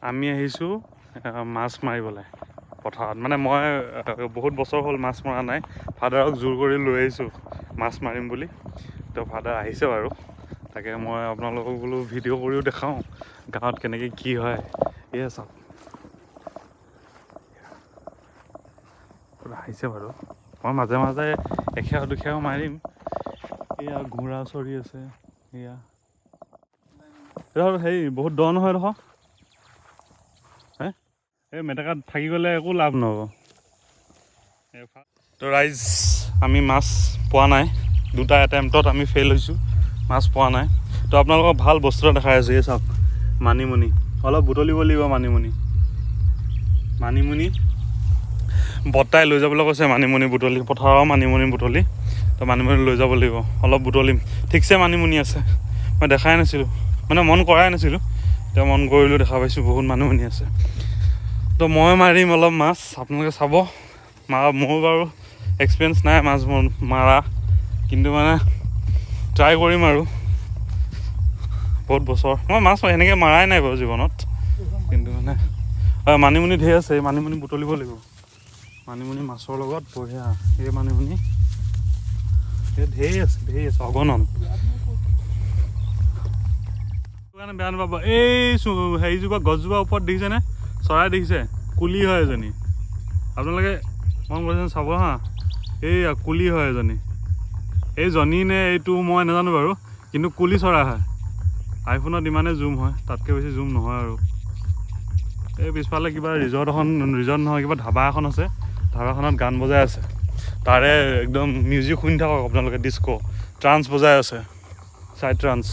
আমি আহিছোঁ মাছ মাৰিবলৈ পথাৰত। মানে মই বহুত বছৰ হ'ল মাছ মৰা নাই। ফাদাৰক জোৰ কৰি লৈ আহিছোঁ মাছ মাৰিম বুলি। তো ফাদাৰ আহিছে বাৰু, তাকে মই আপোনালোকক বোলো ভিডিঅ' কৰিও দেখাওঁ গাঁৱত কেনেকৈ কি হয়। এয়া চাওক, আহিছে বাৰু। মই মাজে মাজে এখেও দুখেও মাৰিম। এয়া ঘোঁৰা চৰি আছে, এয়া হেৰি বহুত দ নহয় দেখোন। এই মেটেকাত থাকি গ'লে একো লাভ নহ'ব। তো ৰাইজ, আমি মাছ পোৱা নাই। দুটা এটেম্পটত আমি ফেইল হৈছোঁ, মাছ পোৱা নাই। তো আপোনালোকক ভাল বস্তু এটা দেখাই আছোঁ। এই চাওক, মানিমুনি অলপ বুটলিব লাগিব। মানিমুনি বৰ্তাই লৈ যাবলৈ কৈছে। মানিমুনি বুটলি, পথাৰৰ মানিমুনি বুটলি। তো মানিমুনি লৈ যাব লাগিব, অলপ বুটলিম। ঠিকছে মানিমুনি আছে, মই দেখাই নাছিলোঁ, মানে মন কৰাই নাছিলোঁ। এতিয়া মন কৰিলোঁ, দেখা পাইছোঁ বহুত মানিমুনি আছে। তো মই মাৰিম অলপ মাছ, আপোনালোকে চাব। মোৰ বাৰু এক্সপিৰিয়েঞ্চ নাই মাছ মাৰা, কিন্তু মানে ট্ৰাই কৰিম আৰু। বহুত বছৰ মই মাছ সেনেকৈ মাৰাই নাই বাৰু জীৱনত, কিন্তু মানে মানিমুনি ঢেৰ আছে। এই মানিমুনি বুটলিব লাগিব। মানিমুনি মাছৰ লগত বঢ়িয়া। এই মানিমুনি ঢেৰ আছে অগণন। কাৰণে বেয়া নাপাব। এই হেৰিজোপা, গছজোপাৰ ওপৰত দেখিছেনে চৰাই দেখিছে? কুলি হয় এজনী, আপোনালোকে মন কৰিছেনে চাব হা। এই কুলি হয় এজনী। এই জনী নে এইটো মই নাজানো বাৰু, কিন্তু কুলি চৰাই হয়। আইফোনত ইমানেই জুম হয়, তাতকৈ বেছি জুম নহয় আৰু। এই পিছফালে কিবা ৰিজৰ্ট নহয়, কিবা ধাবা এখন আছে। ধাবাখনত গান বজাই আছে, তাৰে একদম মিউজিক শুনি থাকক আপোনালোকে। ডিস্কো ট্ৰান্স বজাই আছে, চাইড ট্ৰান্স।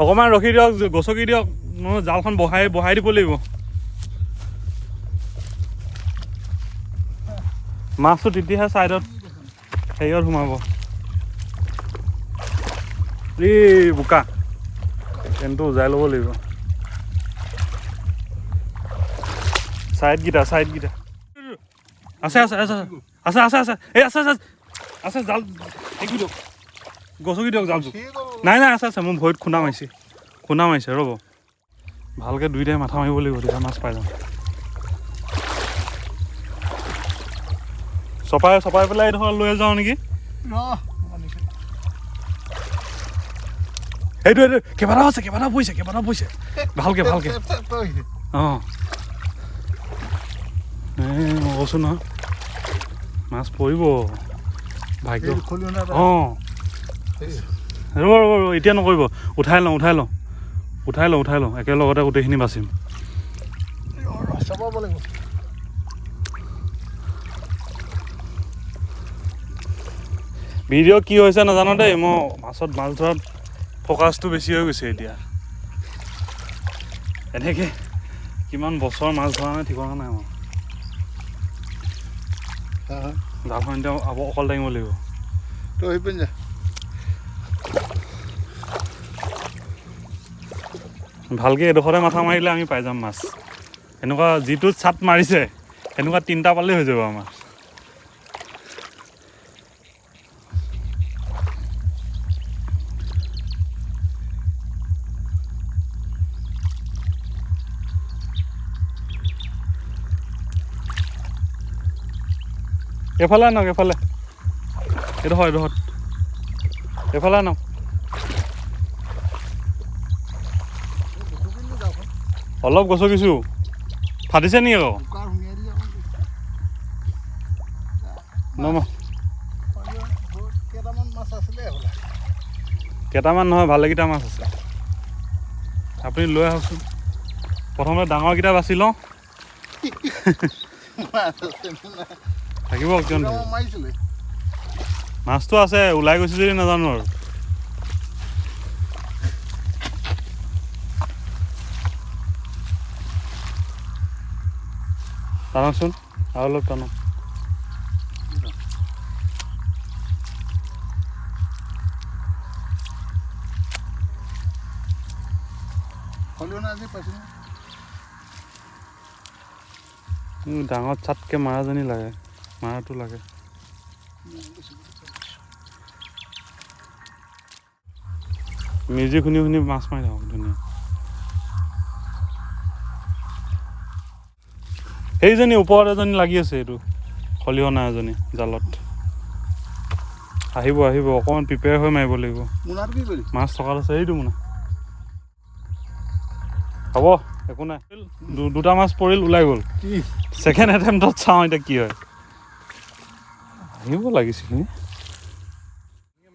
অকণমান ৰখি দিয়ক, গছকি দিয়ক, মই জালখন বহাই দিব লাগিব। মাছটো তেতিয়াহে ছাইডত হেৰিয়ত সোমাব। এই বোকা পেনটো উজাই ল'ব লাগিব। ছাইডকেইটা আছে এই আছে জাল। গছকি দিয়ক জালটো। নাই আছে, মোৰ ভৰিত খুন্দা মাৰিছে ৰ'ব। ভালকৈ দুইটাই মাথা মাৰিব লাগিব, তেতিয়া মাছ পাই যাম। চপাই পেলাই এইডোখৰ লৈ যাওঁ নেকি? সেইটো কেইবাটাও পৰিছে। ভালকৈ অঁ, মই কৈছোঁ নহয় মাছ পৰিব ভাগ্য। অঁ, ৰ'ব এতিয়া নকৰিব। উঠাই লওঁ একেলগতে গোটেইখিনি বাচিম। ভিডিঅ' কি হৈছে নাজানো দেই, মই মাছ ধৰাত ফ'কাছটো বেছি হৈ গৈছে এতিয়া। এনেকৈ কিমান বছৰ মাছ ধৰা নাই, ঠিকনা নাই মোৰ। জালখন এতিয়া অকল দাঙিব লাগিব। ভালকৈ এডোখৰতে মাথা মাৰিলে আমি পাই যাম মাছ। এনেকুৱা যিটো চাট মাৰিছে, এনেকুৱা 3টা পালেই হৈ যাব আমাৰ। এইফালে আনক, এইডোখৰত এইফালে আনক। অলপ গছকিছোঁ, ফাটিছে নেকি আকৌ? কেইটামান নহয়, ভালেকেইটা মাছ আছে। আপুনি লৈ আহকচোন। প্ৰথমতে ডাঙৰকেইটা বাছি লওঁ। থাকিব কিয় মাছটো আছে, ওলাই গৈছে যদি নাজানো আৰু। টানকচোন আৰু অলপ টানক। ডাঙৰ চাটকৈ মাৰাজনী লাগে, মাৰাটো লাগে। মিউজিক শুনি শুনি মাছ মাৰি থাকক ধুনীয়া। সেইজনী ওপৰত এজনী লাগি আছে, এইটো খলিহনা এজনী জালত। আহিব অকণমান প্ৰিপেয়াৰ হৈ মাৰিব লাগিব। মাছ থকা আছে এইটো মোনা। হ'ব একো নাই, দুটা মাছ পৰিল ওলাই গ'ল। ছেকেণ্ড এটেম্পটত চাওঁ এতিয়া কি হয়। আহিব লাগিছিল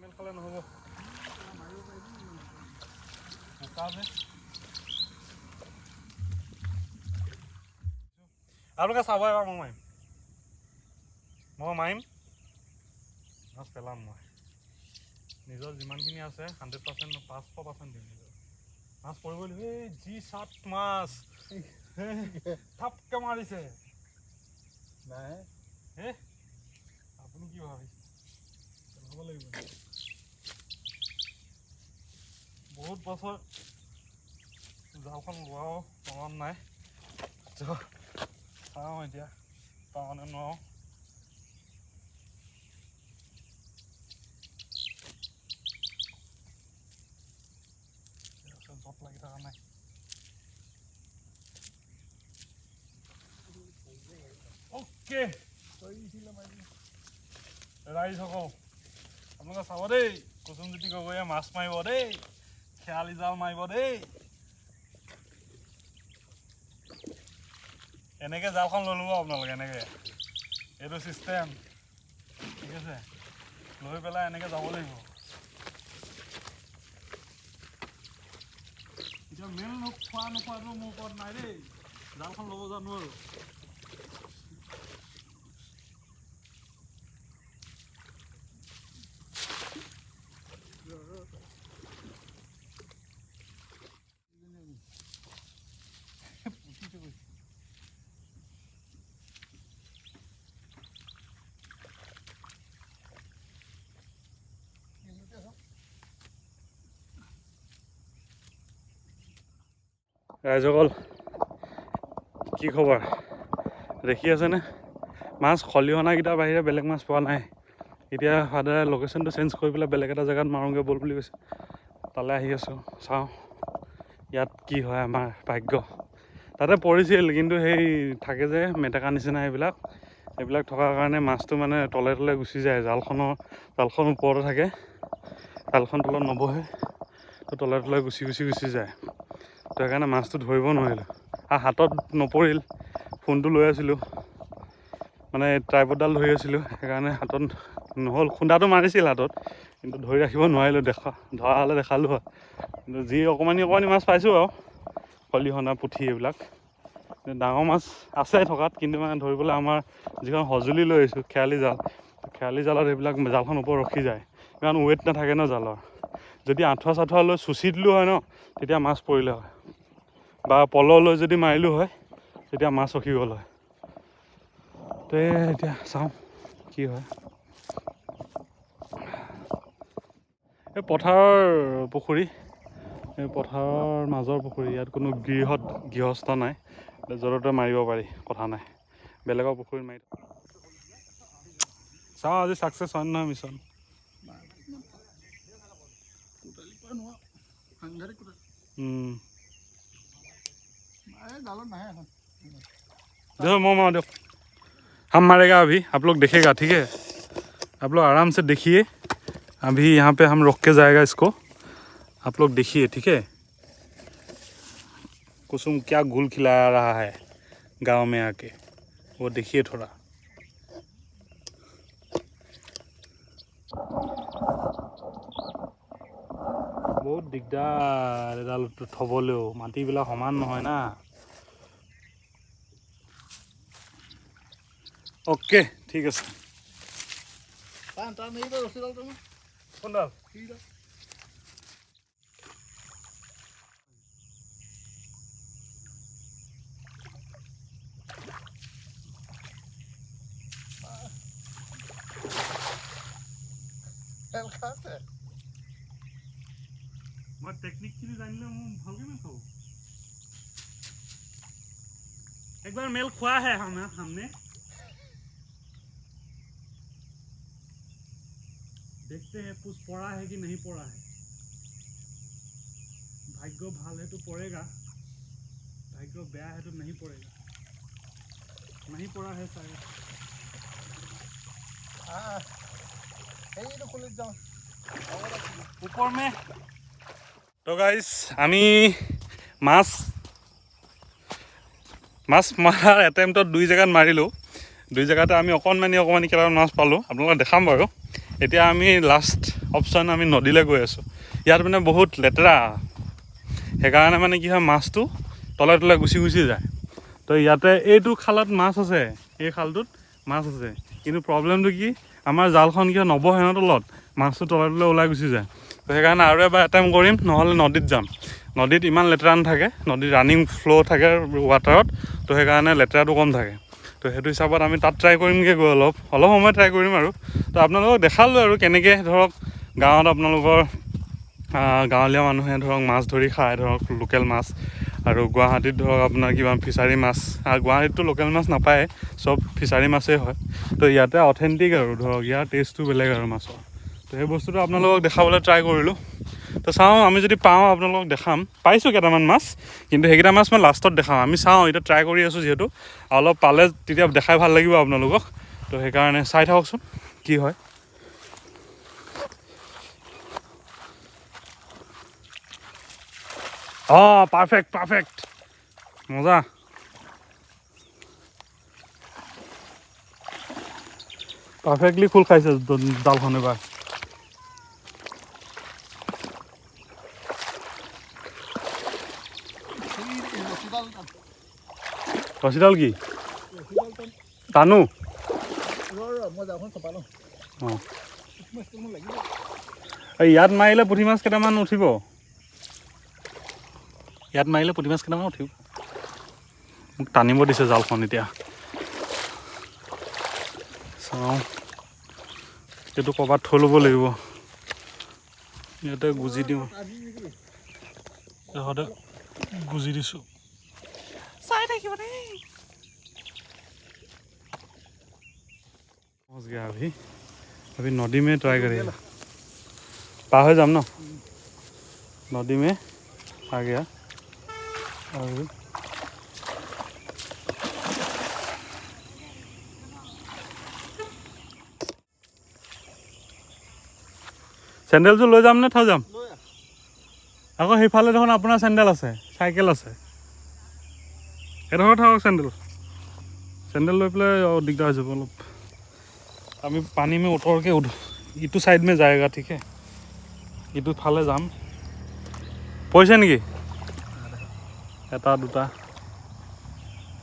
মেল খালে নহ'ব। আপোনালোকে চাব এবাৰ, মই মাৰিম মাছ পেলাম। মই নিজৰ যিমানখিনি আছে 100%, 500% দিম নিজৰ। মাছ পৰিব লাগিব। এই যি 7 মাছ থাপকে মাৰিছে। নাই আপুনি কি ভাবিছে? পেলাব লাগিব। বহুত বছৰ জালখন লোৱাও মনত নাই। চাওঁ এতিয়া পাওঁ নে নোৱাৰোঁ। জট লাগি থকা নাই। অ'কে ৰাইজসকল, আপোনালোকে চাব দেই, কুসুমজ্যোতি গগৈয়ে মাছ মাৰিব দেই, খেয়ালি জাল মাৰিব দেই। এনেকৈ জালখন লৈ ল'ব আপোনালোকে, এনেকৈ এইটো চিষ্টেম, ঠিক আছে? লৈ পেলাই এনেকৈ যাব লাগিব। এতিয়া মেল খোৱা নোখোৱাটো মোৰ ওপৰত নাই দেই, জালখন ল'ব জানো আৰু। ৰাইজসকল কি খবৰ? দেখি আছেনে? মাছ খলিহনাকেইটাৰ বাহিৰে বেলেগ মাছ পোৱা নাই। এতিয়া ফাদাৰে লোকেশ্যনটো চেঞ্জ কৰি পেলাই বেলেগ এটা জেগাত মাৰোঁগৈ ব'ল বুলি কৈছে। তালৈ আহি আছোঁ, চাওঁ ইয়াত কি হয় আমাৰ ভাগ্য। তাতে পৰিছিল, কিন্তু সেই থাকে যে মেটেকা নিচিনা এইবিলাক থকাৰ কাৰণে মাছটো মানে তলে তলে গুচি যায়। জালখন ওপৰতে থাকে, জালখন তলত নবহে, তো তলে তলে গুচি যায়। তো সেইকাৰণে মাছটো ধৰিব নোৱাৰিলোঁ। আৰু হাতত নপৰিল, ফোনটো লৈ আছিলোঁ, মানে ট্ৰাইপডডাল ধৰি আছিলোঁ, সেইকাৰণে হাতত নহ'ল। খুন্দাটো মাৰিছিল হাতত, কিন্তু ধৰি ৰাখিব নোৱাৰিলোঁ। ধৰা হ'লে দেখালোঁ হয়। কিন্তু যি অকণমানি মাছ পাইছোঁ আৰু খলিহনা, পুঠি এইবিলাক। ডাঙৰ মাছ আছে থকাত, কিন্তু মানে ধৰিবলৈ আমাৰ যিখন সঁজুলি লৈ আহিছোঁ খেয়ালি জালত এইবিলাক জালখন ওপৰত ৰখি যায়, ইমান ৱেইট নাথাকে ন জালৰ। যদি আঁঠুৱা লৈ চুচি দিলোঁ হয় ন, তেতিয়া মাছ পৰিলে হয়, বা পল লৈ যদি মাৰিলোঁ হয়, তেতিয়া মাছ ৰখি গ'ল হয়। তো এতিয়া চাওঁ কি হয়। এই পথাৰৰ পুখুৰী, এই পথাৰৰ মাজৰ পুখুৰী, ইয়াত কোনো গৃহস্থ নাই, য'তে মাৰিব পাৰি, কথা নাই। বেলেগৰ পুখুৰীত মাৰি চাওঁ আজি ছাকচেছ হয় নহয় মিছন। देखो मोमा देखो, हम मारेगा अभी, आप लोग देखेगा, ठीक है? आप लोग आराम से देखिए, अभी यहाँ पे हम रोक के जाएगा इसको, आप लोग देखिए, ठीक है? कुसुम क्या घुल खिला रहा है गांव में आके, वो देखिए थोड़ा। बहुत दिगदार एडाल थबलेও, माटिবিলাক समान নহয় ना। ओके ठीक है। मैं टेक्निक जानिले भालके ना खाऊ। एक बार मेल खुआ है हमने, देखते हैं कुछ पड़ा है कि नहीं पड़ा है। ভাল है तो पड़ेगा, भाग्य बेया है तो नहीं पड़ेगा, नहीं पड़ा है शायद। ऊपर में तो गाइस আমি মাছ মাৰাৰ এটেম্পটত 2 জেগাত মাৰিলোঁ। 2 জেগাতে আমি অকণমানি কেইটামান মাছ পালোঁ, আপোনালোকক দেখাম বাৰু। এতিয়া আমি লাষ্ট অপশ্যন আমি নদীলৈ গৈ আছোঁ। ইয়াত মানে বহুত লেতেৰা, সেইকাৰণে মানে কি হয় মাছটো তলে তলে গুচি যায়। তো ইয়াতে এইটো খালত মাছ আছে, এই খালটোত মাছ আছে, কিন্তু প্ৰব্লেমটো কি আমাৰ জালখন কিয় নবহে ন তলত, মাছটো তলে তলে ওলাই গুচি যায়। তো সেইকাৰণে আৰু এবাৰ এটেম্প কৰিম, নহ'লে নদীত যাম। নদীত ইমান লেতেৰা নাথাকে, নদীত ৰানিং ফ্ল' থাকে ৱাটাৰত, তো সেইকাৰণে লেতেৰাটো কম থাকে। তো সেইটো হিচাপত আমি তাত ট্ৰাই কৰিমগৈ গৈ অলপ সময় ট্ৰাই কৰিম আৰু। তো আপোনালোকক দেখালোঁ আৰু কেনেকৈ ধৰক গাঁৱত আপোনালোকৰ গাঁৱলীয়া মানুহে ধৰক মাছ ধৰি খায়, ধৰক লোকেল মাছ। আৰু গুৱাহাটীত ধৰক আপোনাৰ কিবা ফিচাৰী মাছ, আৰু গুৱাহাটীততো লোকেল মাছ নাপায়, চব ফিচাৰী মাছেই হয়। তো ইয়াতে অথেণ্টিক আৰু ধৰক ইয়াৰ টেষ্টটো বেলেগ আৰু মাছৰ। তো সেই বস্তুটো আপোনালোকক দেখাবলৈ ট্ৰাই কৰিলোঁ। তো চাওঁ, আমি যদি পাওঁ আপোনালোকক দেখাম। পাইছোঁ কেইটামান মাছ, কিন্তু সেইকেইটা মাছ মই লাষ্টত দেখাম। আমি চাওঁ, এতিয়া ট্ৰাই কৰি আছোঁ যিহেতু, অলপ পালে তেতিয়া দেখাই ভাল লাগিব আপোনালোকক। তো সেইকাৰণে চাই থাককচোন কি হয়। অঁ পাৰফেক্ট মজা। পাৰফেক্টলি খোল খাইছে জালখন এবাৰ। ৰছীডাল কি টানো? অঁ ইয়াত মাৰিলে পুঠি মাছ কেইটামান উঠিব, মোক টানিব দিছে জালখন। এতিয়া চাওঁ, এইটো ক'ৰবাত থৈ ল'ব লাগিব। ইয়াতে গুজি দিওঁ, ইহঁতে গুজি দিছোঁ, চাই থাকিব দেই। पहुँच गया अभी नदी में ट्राई करेगा। पार हो जाम ना, नदी में आ गया। और চেণ্ডেলযোৰ লৈ যাম নে থৈ যাম? আকৌ সেইফালে দেখোন আপোনাৰ চেণ্ডেল আছে, চাইকেল আছে। এডোখৰ থাকক চেণ্ডেল লৈ পেলাই দিগদাৰ হৈ যাব অলপ। আমি पानी में उतर के इटू साइड में जाएगा, ठीक है? इटू फाले जाम। पैसे नेকি? এটা দুটা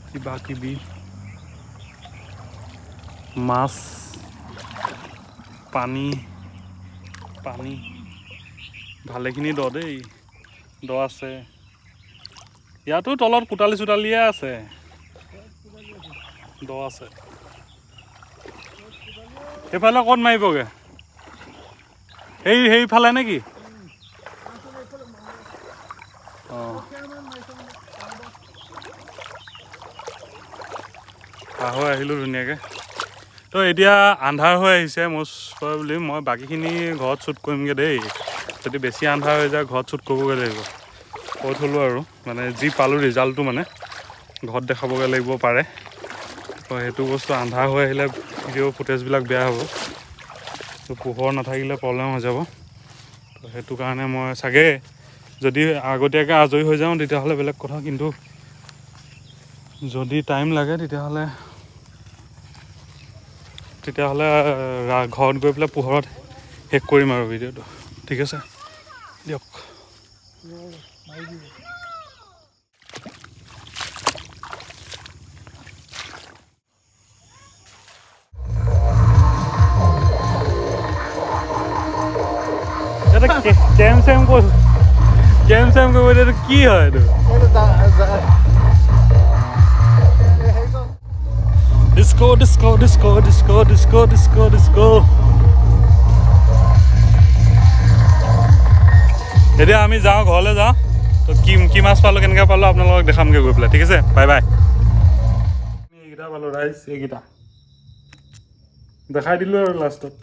কিবা কিবি মাছ, পানী ভালেখিনি দ দেই, দ আছে। ইয়াতো তলত কোটালি চোটালিয়ে আছে, দ আছে। সেইফালে ক'ত মাৰিবগৈ? সেইফালে নেকি? অঁ পাৰ হৈ আহিলোঁ ধুনীয়াকৈ। তো এতিয়া আন্ধাৰ হৈ আহিছে, মোষ্ট প্ৰবেবলি মই বাকীখিনি ঘৰত শ্বুট কৰিমগৈ দেই। যদি বেছি আন্ধাৰ হৈ যায় ঘৰত শ্বুট কৰিবগৈ লাগিব। কৈ থ'লোঁ আৰু, মানে যি পালোঁ ৰিজাল্টটো মানে ঘৰত দেখাবগৈ লাগিব পাৰে। তো সেইটো বস্তু আন্ধাৰ হৈ আহিলে ভিডিঅ' ফুটেজবিলাক বেয়া হ'ব, তো পোহৰ নাথাকিলে প্ৰব্লেম হৈ যাব। তো সেইটো কাৰণে মই চাগে যদি আগতীয়াকৈ আজৰি হৈ যাওঁ তেতিয়াহ'লে বেলেগ কথা, কিন্তু যদি টাইম লাগে তেতিয়াহ'লে ঘৰত গৈ পেলাই পোহৰত শেষ কৰিম আৰু ভিডিঅ'টো। ঠিক আছে দিয়ক। কেম চেম কৰিব এইটো কি হয়? এইটো disco disco disco disco disco disco disco. এতিয়া আমি যাওঁ, ঘৰলৈ যাওঁ। তো কি মাছ পালোঁ, কেনেকৈ পালোঁ আপোনালোকক দেখামগৈ গৈ পেলাই। ঠিক আছে, বাই বাই। এইকেইটা পালোঁ ৰাইজ, এইকেইটা দেখাই দিলোঁ আৰু লাষ্টত।